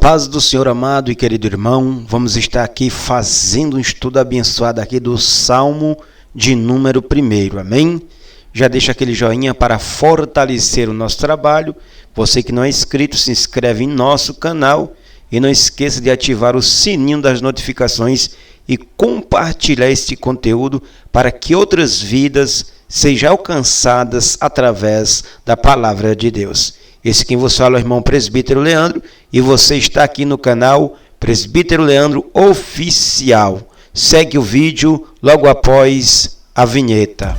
paz do Senhor, amado e querido irmão, vamos estar aqui fazendo um estudo abençoado aqui do Salmo de número 1, amém? Já deixa aquele joinha para fortalecer o nosso trabalho. Você que não é inscrito, se inscreve em nosso canal e não esqueça de ativar o sininho das notificações e compartilhar este conteúdo para que outras vidas sejam alcançadas através da palavra de Deus. Esse quem vos fala é o irmão Presbítero Leandro e você está aqui no canal Presbítero Leandro Oficial. Segue o vídeo logo após a vinheta.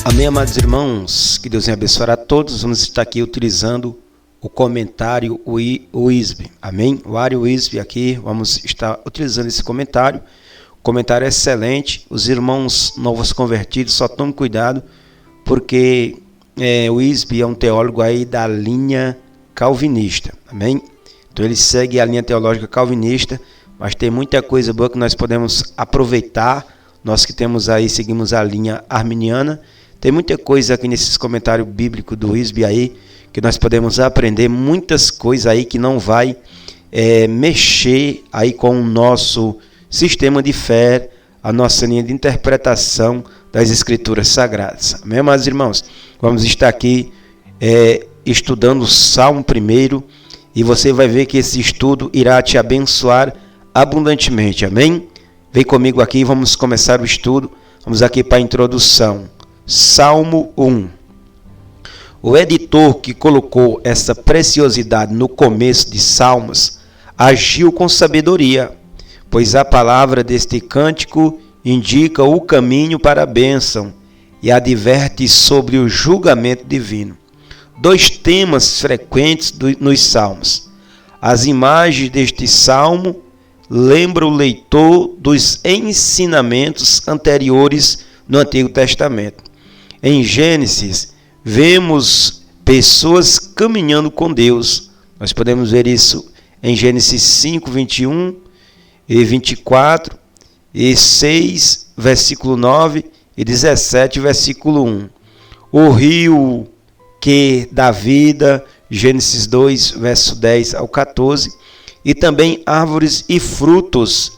Amém, amados irmãos, que Deus venha abençoar a todos. Vamos estar aqui utilizando o comentário WISB, amém? O Ari WISB aqui, vamos estar utilizando esse comentário. O comentário é excelente. Os irmãos novos convertidos só tomem cuidado, porque o WISB é um teólogo aí da linha calvinista, amém? Então ele segue a linha teológica calvinista, mas tem muita coisa boa que nós podemos aproveitar. Nós que temos aí, seguimos a linha arminiana. Tem muita coisa aqui nesses comentários bíblicos do WISB aí, que nós podemos aprender muitas coisas aí que não vai mexer aí com o nosso sistema de fé, a nossa linha de interpretação das Escrituras Sagradas. Amém, meus irmãos? Vamos estar aqui estudando o Salmo 1 e você vai ver que esse estudo irá te abençoar abundantemente. Amém? Vem comigo aqui, vamos começar o estudo. Vamos aqui para a introdução. Salmo 1. O editor que colocou essa preciosidade no começo de Salmos agiu com sabedoria, pois a palavra deste cântico indica o caminho para a bênção e adverte sobre o julgamento divino. Dois temas frequentes nos Salmos. As imagens deste Salmo lembram o leitor dos ensinamentos anteriores no Antigo Testamento. Em Gênesis, vemos pessoas caminhando com Deus. Nós podemos ver isso em Gênesis 5, 21 e 24, e 6, versículo 9, e 17, versículo 1. O rio que dá vida, Gênesis 2, verso 10 ao 14, e também árvores e frutos,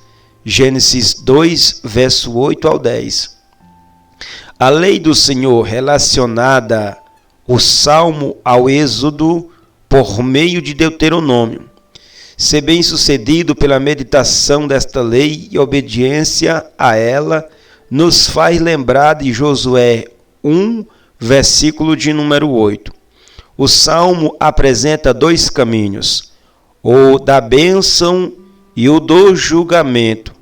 Gênesis 2, verso 8 ao 10. A lei do Senhor relacionada o Salmo ao Êxodo por meio de Deuteronômio. Ser bem-sucedido pela meditação desta lei e obediência a ela nos faz lembrar de Josué 1, versículo de número 8. O Salmo apresenta dois caminhos, o da bênção e o do julgamento,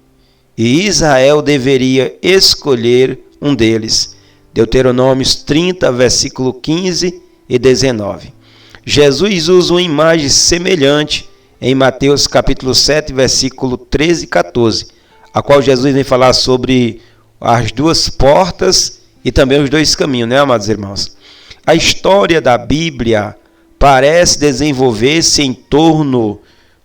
e Israel deveria escolher um deles. Deuteronômios 30, versículo 15 e 19. Jesus usa uma imagem semelhante em Mateus capítulo 7, versículo 13 e 14, a qual Jesus vem falar sobre as duas portas e também os dois caminhos, né, amados irmãos? A história da Bíblia parece desenvolver-se em torno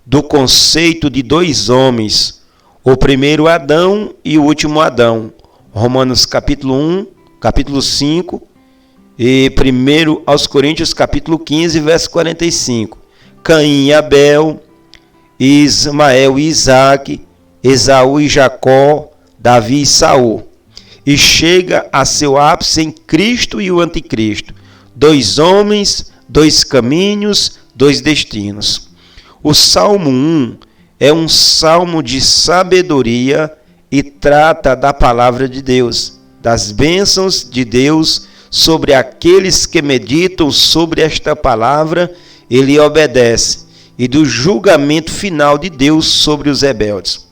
do conceito de dois homens, o primeiro Adão e o último Adão. Romanos capítulo 1, capítulo 5 e 1 aos Coríntios capítulo 15, verso 45. Caim e Abel, Ismael e Isaac, Esaú e Jacó, Davi e Saul. E chega a seu ápice em Cristo e o Anticristo. Dois homens, dois caminhos, dois destinos. O Salmo 1 é um salmo de sabedoria e trata da palavra de Deus, das bênçãos de Deus sobre aqueles que meditam sobre esta palavra e lhe obedecem, e do julgamento final de Deus sobre os rebeldes.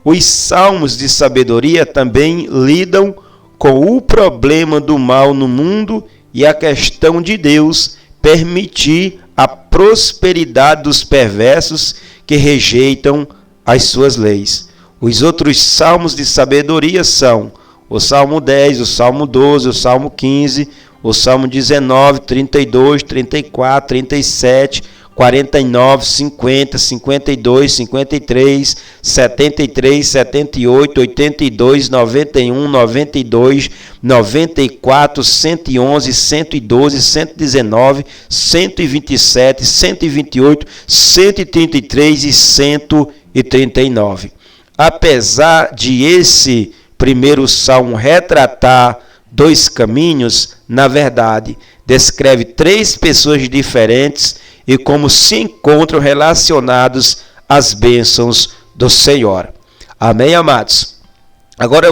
Os salmos de sabedoria também lidam com o problema do mal no mundo e a questão de Deus permitir a prosperidade dos perversos que rejeitam as suas leis. Os outros salmos de sabedoria são o Salmo 10, o Salmo 12, o Salmo 15, o Salmo 19, 32, 34, 37, 49, 50, 52, 53, 73, 78, 82, 91, 92, 94, 111, 112, 119, 127, 128, 133 e 139. Apesar de esse primeiro salmo retratar dois caminhos, na verdade, descreve três pessoas diferentes e como se encontram relacionados às bênçãos do Senhor. Amém, amados? Agora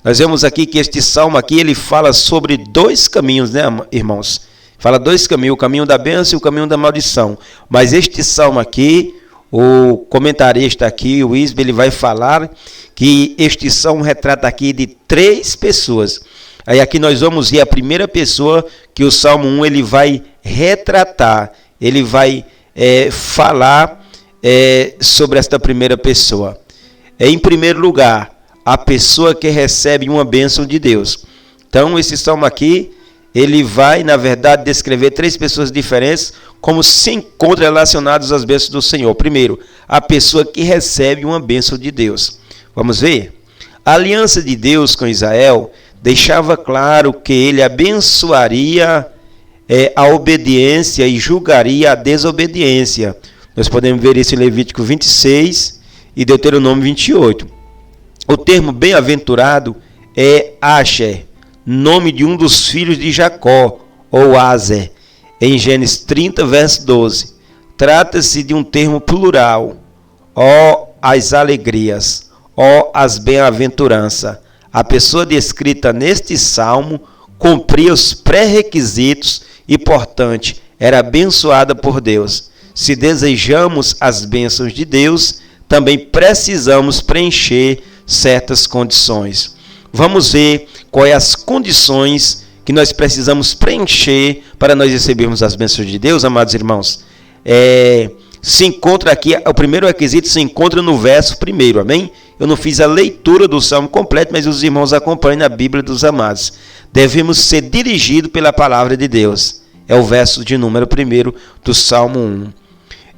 nós vemos aqui que este salmo aqui, ele fala sobre dois caminhos, né, irmãos? Fala dois caminhos, o caminho da bênção e o caminho da maldição. Mas este salmo aqui, o comentarista aqui, o Isbe, ele vai falar que este salmo retrata aqui de três pessoas. Aí aqui nós vamos ver a primeira pessoa que o Salmo 1 ele vai retratar, ele vai falar sobre esta primeira pessoa. Em primeiro lugar, a pessoa que recebe uma bênção de Deus. Então esse Salmo aqui, ele vai na verdade descrever três pessoas diferentes como se encontram relacionados às bênçãos do Senhor. Primeiro, a pessoa que recebe uma bênção de Deus. Vamos ver? A aliança de Deus com Israel deixava claro que ele abençoaria a obediência e julgaria a desobediência. Nós podemos ver isso em Levítico 26 e Deuteronômio 28. O termo bem-aventurado é Asher, nome de um dos filhos de Jacó, ou Aser, em Gênesis 30, verso 12. Trata-se de um termo plural, ó as alegrias, ó as bem-aventuranças. A pessoa descrita neste salmo cumpria os pré-requisitos e, portanto, era abençoada por Deus. Se desejamos as bênçãos de Deus, também precisamos preencher certas condições. Vamos ver quais as condições que nós precisamos preencher para nós recebermos as bênçãos de Deus, amados irmãos. Se encontra aqui, o primeiro requisito se encontra no verso 1, amém? Eu não fiz a leitura do salmo completo, mas os irmãos acompanhem na Bíblia dos amados. Devemos ser dirigidos pela palavra de Deus. É o verso de número 1 do Salmo 1.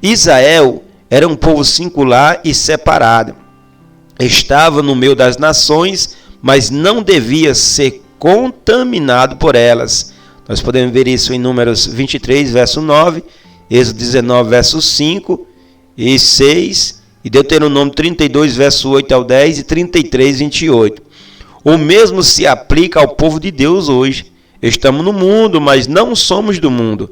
Israel era um povo singular e separado. Estava no meio das nações, mas não devia ser contaminado por elas. Nós podemos ver isso em Números 23, verso 9, Êxodo 19, verso 5 e 6, e Deuteronômio 32, verso 8 ao 10 e 33, 28. O mesmo se aplica ao povo de Deus hoje. Estamos no mundo, mas não somos do mundo.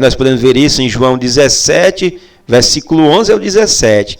Nós podemos ver isso em João 17, versículo 11 ao 17.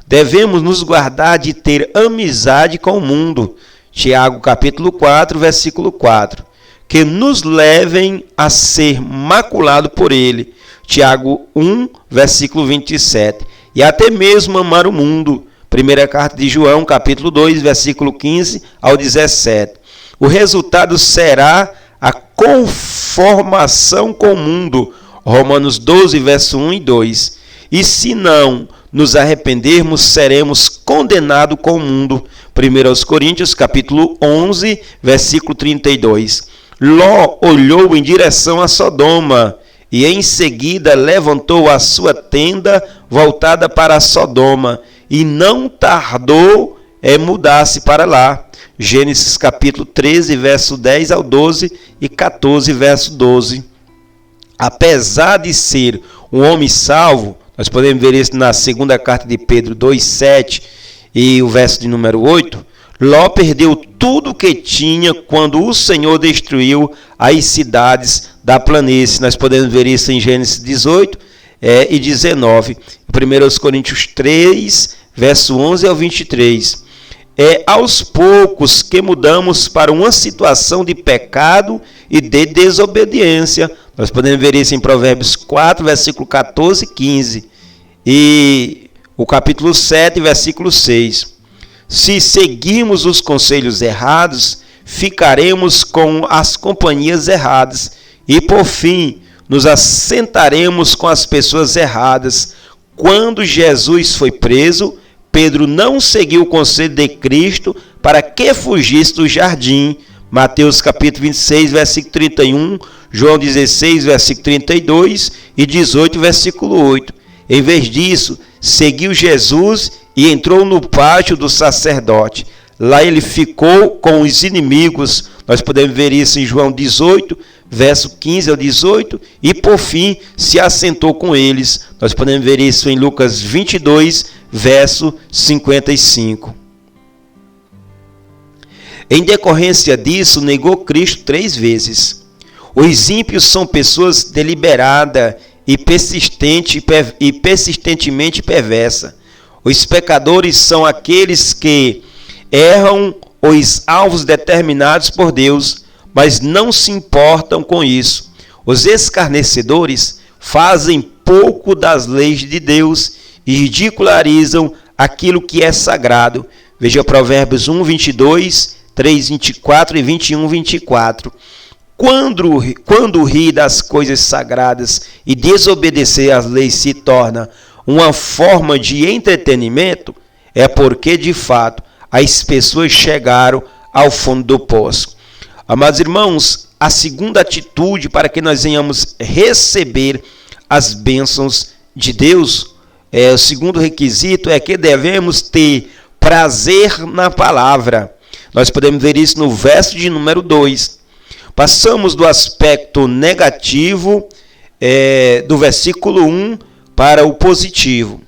Devemos nos guardar de ter amizade com o mundo. Tiago capítulo 4, versículo 4. Que nos levem a ser maculado por ele. Tiago 1, versículo 27. E até mesmo amar o mundo. Primeira carta de João, capítulo 2, versículo 15 ao 17. O resultado será a conformação com o mundo. Romanos 12, verso 1 e 2. E se não nos arrependermos, seremos condenados com o mundo. 1 Coríntios, capítulo 11, versículo 32. Ló olhou em direção a Sodoma e em seguida levantou a sua tenda voltada para Sodoma e não tardou mudar-se para lá. Gênesis capítulo 13, verso 10 ao 12 e 14, verso 12. Apesar de ser um homem salvo, nós podemos ver isso na segunda carta de Pedro 2,7 e o verso de número 8, Ló perdeu tudo o que tinha quando o Senhor destruiu as cidades da planície. Nós podemos ver isso em Gênesis 18 e 19. 1 Coríntios 3, verso 11 ao 23. É aos poucos que mudamos para uma situação de pecado e de desobediência. Nós podemos ver isso em Provérbios 4, versículo 14 e 15. E o capítulo 7, versículo 6. Se seguirmos os conselhos errados, ficaremos com as companhias erradas. E, por fim, nos assentaremos com as pessoas erradas. Quando Jesus foi preso, Pedro não seguiu o conselho de Cristo para que fugisse do jardim, Mateus capítulo 26, versículo 31, João 16, versículo 32 e 18, versículo 8. Em vez disso, seguiu Jesus e entrou no pátio do sacerdote. Lá ele ficou com os inimigos. Nós podemos ver isso em João 18, verso 15 ao 18. E por fim, se assentou com eles. Nós podemos ver isso em Lucas 22, verso 55. Em decorrência disso, negou Cristo 3 vezes. Os ímpios são pessoas deliberadas e persistentemente perversas. Os pecadores são aqueles que erram os alvos determinados por Deus, mas não se importam com isso. Os escarnecedores fazem pouco das leis de Deus e ridicularizam aquilo que é sagrado. Veja Provérbios 1, 22, 3, 24 e 21, 24. Quando rir das coisas sagradas e desobedecer às leis se torna uma forma de entretenimento, é porque, de fato, as pessoas chegaram ao fundo do poço. Amados irmãos, a segunda atitude para que nós venhamos receber as bênçãos de Deus, o segundo requisito é que devemos ter prazer na palavra. Nós podemos ver isso no verso de número 2. Passamos do aspecto negativo do versículo 1 para o positivo.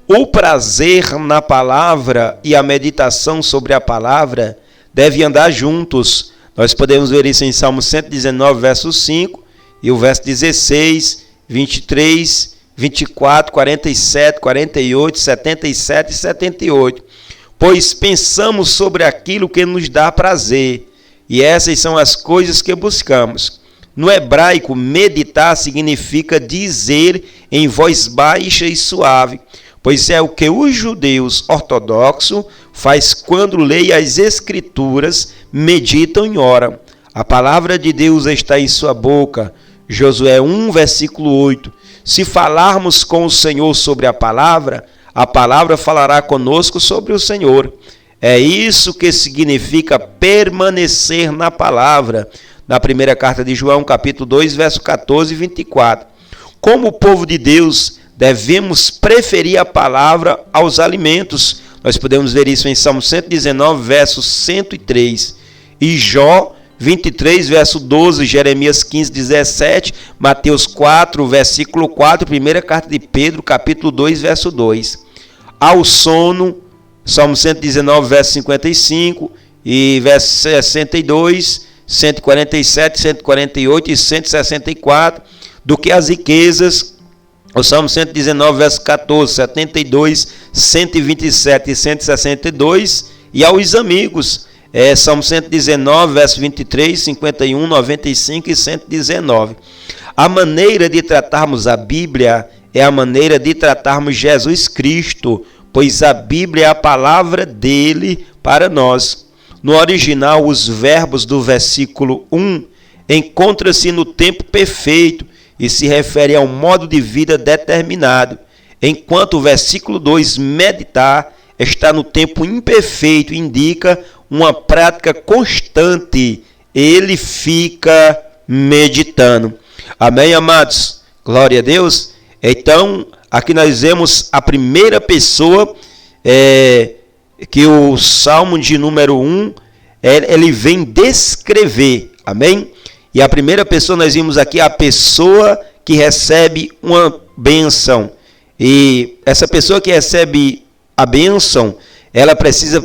O prazer na palavra e a meditação sobre a palavra devem andar juntos. Nós podemos ver isso em Salmo 119, verso 5, e o verso 16, 23, 24, 47, 48, 77 e 78. Pois pensamos sobre aquilo que nos dá prazer, e essas são as coisas que buscamos. No hebraico, meditar significa dizer em voz baixa e suave, pois é o que os judeus ortodoxos faz quando leem as Escrituras, meditam e oram. A palavra de Deus está em sua boca. Josué 1, versículo 8. Se falarmos com o Senhor sobre a palavra falará conosco sobre o Senhor. É isso que significa permanecer na palavra. Na primeira carta de João, capítulo 2, verso 14 e 24. Como povo de Deus, devemos preferir a palavra aos alimentos. Nós podemos ver isso em Salmo 119, verso 103. E Jó 23, verso 12, Jeremias 15, 17, Mateus 4, versículo 4, primeira carta de Pedro, capítulo 2, verso 2. Ao sono, Salmo 119, verso 55, e verso 62, 147, 148 e 164, do que as riquezas, o Salmo 119, verso 14, 72, 127 e 162, e aos amigos, Salmo 119, verso 23, 51, 95 e 119. A maneira de tratarmos a Bíblia é a maneira de tratarmos Jesus Cristo, pois a Bíblia é a palavra dele para nós. No original, os verbos do versículo 1 encontram-se no tempo perfeito e se refere a um modo de vida determinado, enquanto o versículo 2, meditar, está no tempo imperfeito e indica uma prática constante. Ele fica meditando. Amém, amados? Glória a Deus. Então, aqui nós vemos a primeira pessoa, que o Salmo de número 1, ele vem descrever. Amém? E a primeira pessoa, nós vimos aqui a pessoa que recebe uma bênção. E essa pessoa que recebe a bênção, ela precisa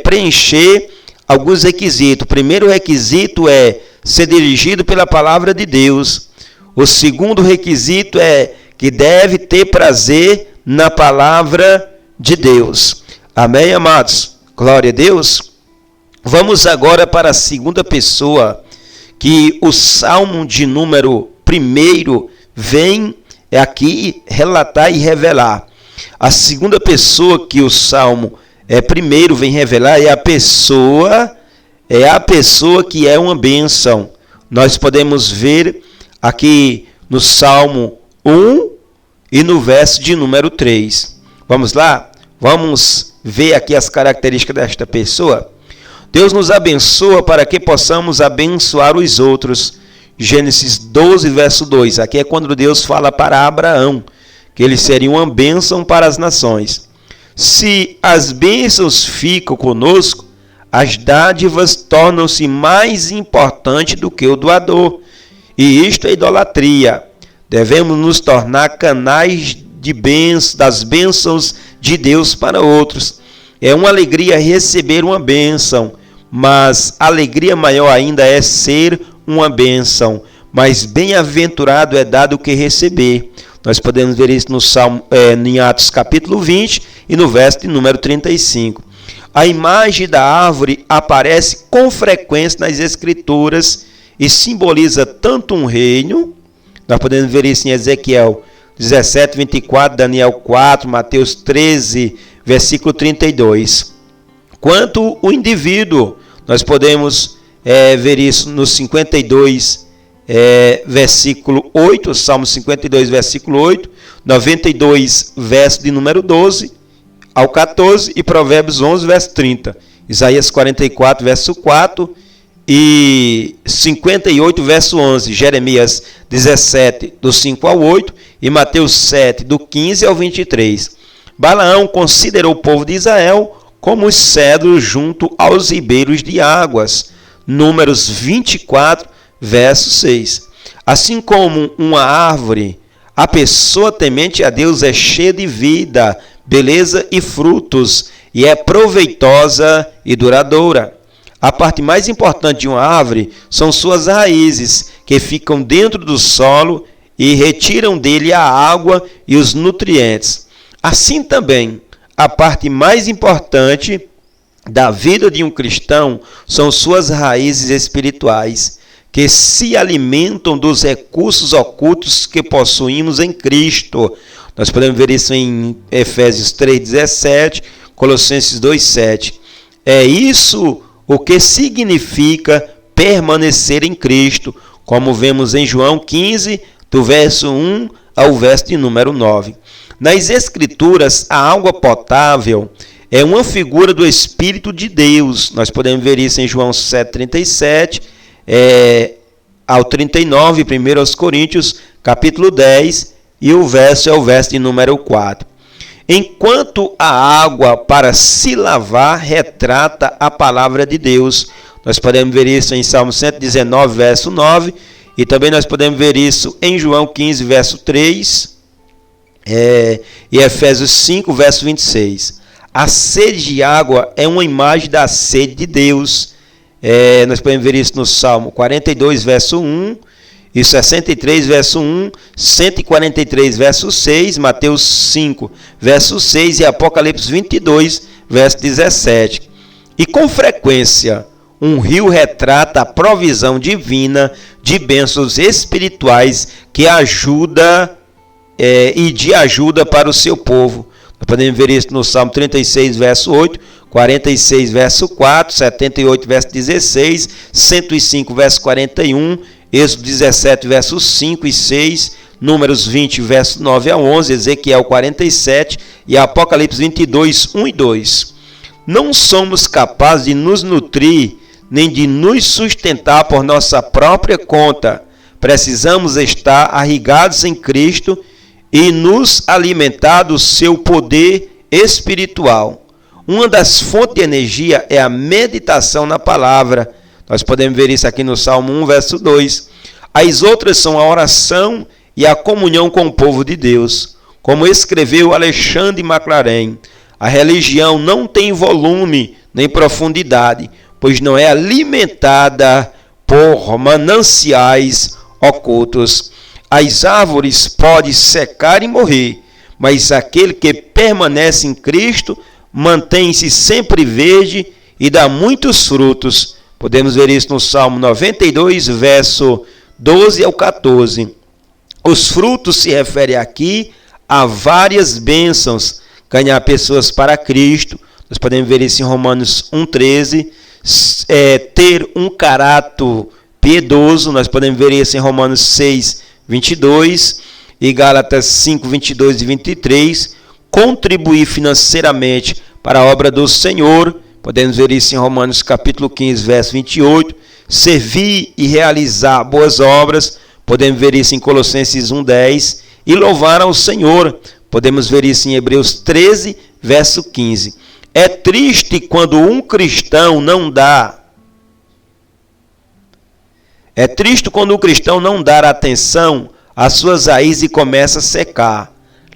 preencher alguns requisitos. O primeiro requisito é ser dirigido pela palavra de Deus. O segundo requisito é que deve ter prazer na palavra de Deus. Amém, amados? Glória a Deus. Vamos agora para a segunda pessoa, que o Salmo de número 1 vem aqui relatar e revelar. A segunda pessoa que o Salmo primeiro vem revelar é a pessoa que é uma bênção. Nós podemos ver aqui no Salmo 1 e no verso de número 3. Vamos lá? Vamos ver aqui as características desta pessoa. Deus nos abençoa para que possamos abençoar os outros. Gênesis 12, verso 2. Aqui é quando Deus fala para Abraão que ele seria uma bênção para as nações. Se as bênçãos ficam conosco, as dádivas tornam-se mais importantes do que o doador. E isto é idolatria. Devemos nos tornar canais de das bênçãos de Deus para outros. É uma alegria receber uma bênção, mas alegria maior ainda é ser uma bênção. Mas bem-aventurado é dado o que receber. Nós podemos ver isso no Salmo, em Atos capítulo 20 e no verso de número 35. A imagem da árvore aparece com frequência nas Escrituras e simboliza tanto um reino, nós podemos ver isso em Ezequiel 17, 24, Daniel 4, Mateus 13, versículo 32, quanto o indivíduo. Nós podemos ver isso no 52, versículo 8, Salmo 52, versículo 8, 92, verso de número 12 ao 14 e Provérbios 11, verso 30, Isaías 44, verso 4 e 58, verso 11, Jeremias 17, do 5 ao 8 e Mateus 7, do 15 ao 23. Balaão considerou o povo de Israel como os cedros junto aos ribeiros de águas. Números 24, verso 6. Assim como uma árvore, a pessoa temente a Deus é cheia de vida, beleza e frutos, e é proveitosa e duradoura. A parte mais importante de uma árvore são suas raízes, que ficam dentro do solo e retiram dele a água e os nutrientes. Assim também, a parte mais importante da vida de um cristão são suas raízes espirituais, que se alimentam dos recursos ocultos que possuímos em Cristo. Nós podemos ver isso em Efésios 3,17, Colossenses 2,7. É isso o que significa permanecer em Cristo, como vemos em João 15, do verso 1 ao verso de número 9. Nas Escrituras, a água potável é uma figura do Espírito de Deus. Nós podemos ver isso em João 7,37 ao 39, 1 aos Coríntios, capítulo 10, e o verso é o verso de número 4. Enquanto a água para se lavar retrata a palavra de Deus. Nós podemos ver isso em Salmo 119, verso 9, e também nós podemos ver isso em João 15, verso 3, e Efésios 5, verso 26. A sede de água é uma imagem da sede de Deus. Nós podemos ver isso no Salmo 42, verso 1, e 63, verso 1, 143, verso 6, Mateus 5, verso 6 e Apocalipse 22, verso 17. E com frequência, um rio retrata a provisão divina de bênçãos espirituais que ajuda e de ajuda para o seu povo. Nós podemos ver isso no Salmo 36, verso 8, 46, verso 4, 78, verso 16, 105, verso 41, Êxodo 17, versos 5 e 6, Números 20, verso 9 a 11, Ezequiel 47 e Apocalipse 22, 1 e 2. Não somos capazes de nos nutrir nem de nos sustentar por nossa própria conta. Precisamos estar arraigados em Cristo e nos alimentar do seu poder espiritual. Uma das fontes de energia é a meditação na palavra. Nós podemos ver isso aqui no Salmo 1, verso 2. As outras são a oração e a comunhão com o povo de Deus. Como escreveu Alexandre Maclaren, a religião não tem volume nem profundidade, pois não é alimentada por mananciais ocultos. As árvores podem secar e morrer, mas aquele que permanece em Cristo mantém-se sempre verde e dá muitos frutos. Podemos ver isso no Salmo 92, verso 12 ao 14. Os frutos se referem aqui a várias bênçãos, ganhar pessoas para Cristo. Nós podemos ver isso em Romanos 1,13. Ter um caráter piedoso, nós podemos ver isso em Romanos 6, 22 e Gálatas 5, 22 e 23. Contribuir financeiramente para a obra do Senhor, Podemos ver isso em Romanos capítulo 15, verso 28. Servir e realizar boas obras. Podemos ver isso em Colossenses 1:10. E louvar ao Senhor. Podemos ver isso em Hebreus 13, verso 15. É triste quando um cristão não dá. É triste quando o cristão não dá atenção às suas raízes e começa a secar.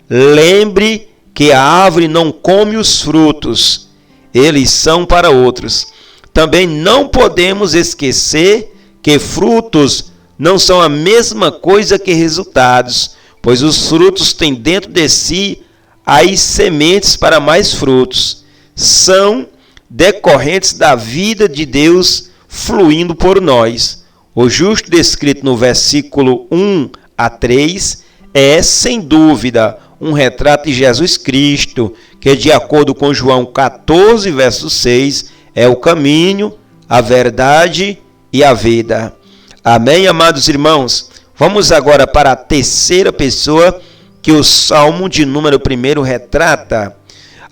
Lembre que a árvore não come os frutos, eles são para outros. Também não podemos esquecer que frutos não são a mesma coisa que resultados, pois os frutos têm dentro de si as sementes para mais frutos. São decorrentes da vida de Deus fluindo por nós. O justo descrito no versículo 1 a 3 é, sem dúvida, um retrato de Jesus Cristo, que de acordo com João 14, verso 6, é o caminho, a verdade e a vida. Amém, amados irmãos? Vamos agora para a terceira pessoa que o Salmo de número 1 retrata.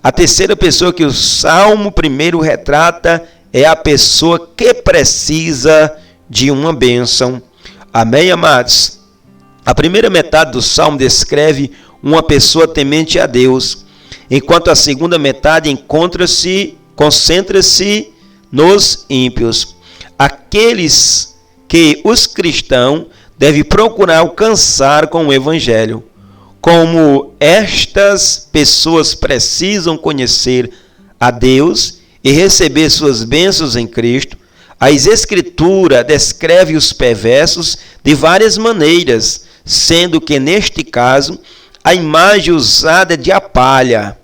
A terceira pessoa que o Salmo 1 retrata é a pessoa que precisa de uma bênção. Amém, amados? A primeira metade do Salmo descreve uma pessoa temente a Deus, enquanto a segunda metade concentra-se nos ímpios, aqueles que os cristãos devem procurar alcançar com o Evangelho. Como estas pessoas precisam conhecer a Deus e receber suas bênçãos em Cristo, a Escritura descreve os perversos de várias maneiras, sendo que, neste caso, a imagem usada é de a palha.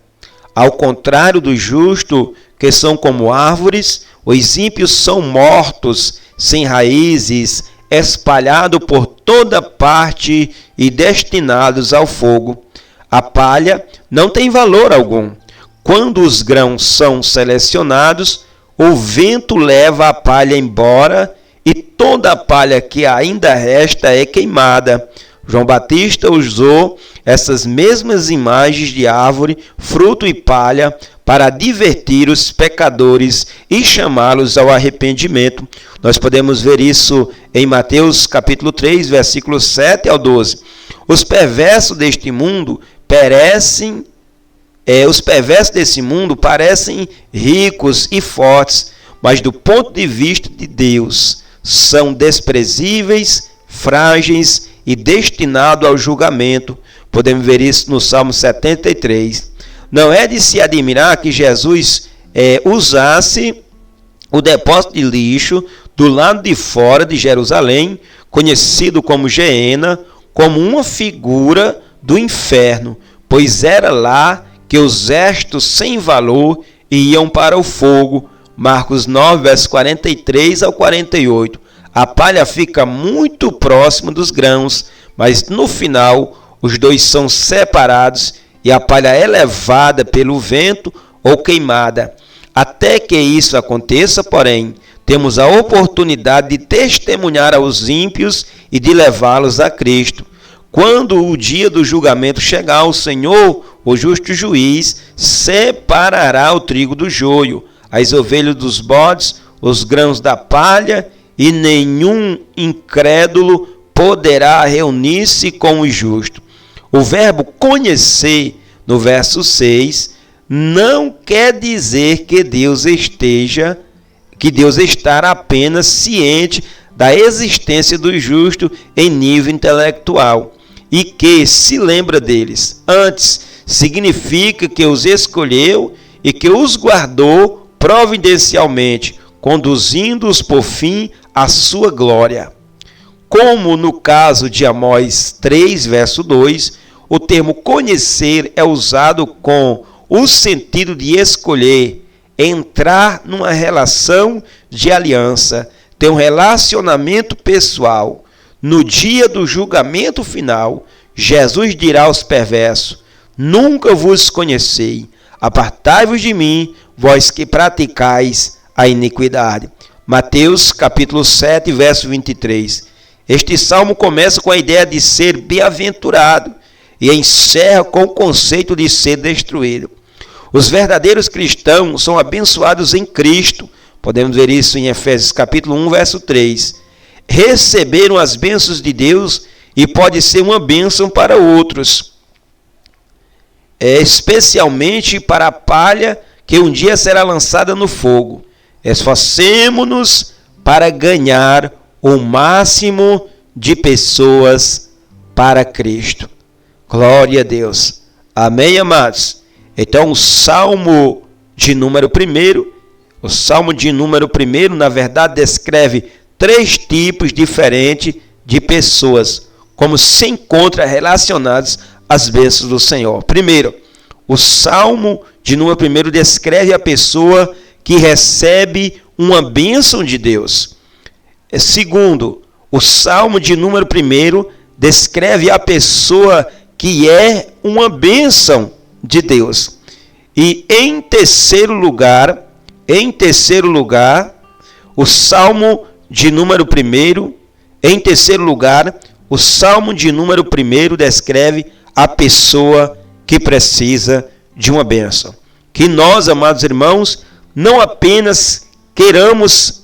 Ao contrário do justo, que são como árvores, os ímpios são mortos, sem raízes, espalhados por toda parte e destinados ao fogo. A palha não tem valor algum. Quando os grãos são selecionados, o vento leva a palha embora e toda a palha que ainda resta é queimada. João Batista usou essas mesmas imagens de árvore, fruto e palha para advertir os pecadores e chamá-los ao arrependimento. Nós podemos ver isso em Mateus capítulo 3, versículos 7 ao 12. Os perversos deste mundo desse mundo parecem ricos e fortes, mas do ponto de vista de Deus, são desprezíveis, frágeis e destinados ao julgamento. Podemos ver isso no Salmo 73. Não é de se admirar que Jesus usasse o depósito de lixo do lado de fora de Jerusalém, conhecido como Geena, como uma figura do inferno, pois era lá que os restos sem valor iam para o fogo. Marcos 9, versos 43 ao 48. A palha fica muito próxima dos grãos, mas no final os dois são separados e a palha é levada pelo vento ou queimada. Até que isso aconteça, porém, temos a oportunidade de testemunhar aos ímpios e de levá-los a Cristo. Quando o dia do julgamento chegar, o Senhor, o justo juiz, separará o trigo do joio, as ovelhas dos bodes, os grãos da palha, e nenhum incrédulo poderá reunir-se com o justo. O verbo conhecer, no verso 6, não quer dizer que Deus estará apenas ciente da existência do justo em nível intelectual e que se lembra deles. Antes, significa que os escolheu e que os guardou providencialmente, conduzindo-os por fim à sua glória. Como no caso de Amós 3, verso 2, o termo conhecer é usado com o sentido de escolher, entrar numa relação de aliança, ter um relacionamento pessoal. No dia do julgamento final, Jesus dirá aos perversos: nunca vos conheci, apartai-vos de mim, vós que praticais a iniquidade. Mateus capítulo 7, verso 23. Este salmo começa com a ideia de ser bem-aventurado e encerra com o conceito de ser destruído. Os verdadeiros cristãos são abençoados em Cristo. Podemos ver isso em Efésios capítulo 1, verso 3. Receberam as bênçãos de Deus e pode ser uma bênção para outros. Especialmente para a palha que um dia será lançada no fogo. Esforcemo-nos para ganhar o máximo de pessoas para Cristo. Glória a Deus. Amém, amados? Então, o Salmo de número 1, na verdade, descreve 3 tipos diferentes de pessoas, como se encontra relacionados às bênçãos do Senhor. Primeiro, o Salmo de número 1 descreve a pessoa que recebe uma bênção de Deus. Segundo, o Salmo de número 1 descreve a pessoa que é uma bênção de Deus. E em terceiro lugar, o Salmo de número 1, o Salmo de número 1 descreve a pessoa que precisa de uma bênção. Que nós, amados irmãos, não apenas queiramos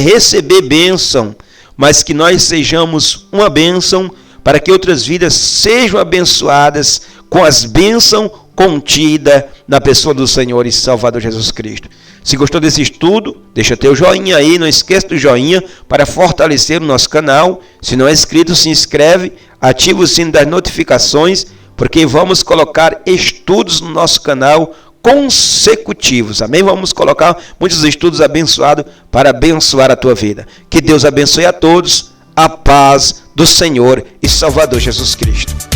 receber bênção, mas que nós sejamos uma bênção para que outras vidas sejam abençoadas com as bênçãos contidas na pessoa do Senhor e Salvador Jesus Cristo. Se gostou desse estudo, deixa teu joinha aí, não esqueça do joinha para fortalecer o nosso canal. Se não é inscrito, se inscreve, ativa o sino das notificações, porque vamos colocar estudos no nosso canal consecutivos, amém? Vamos colocar muitos estudos abençoados para abençoar a tua vida. Que Deus abençoe a todos, a paz do Senhor e Salvador Jesus Cristo.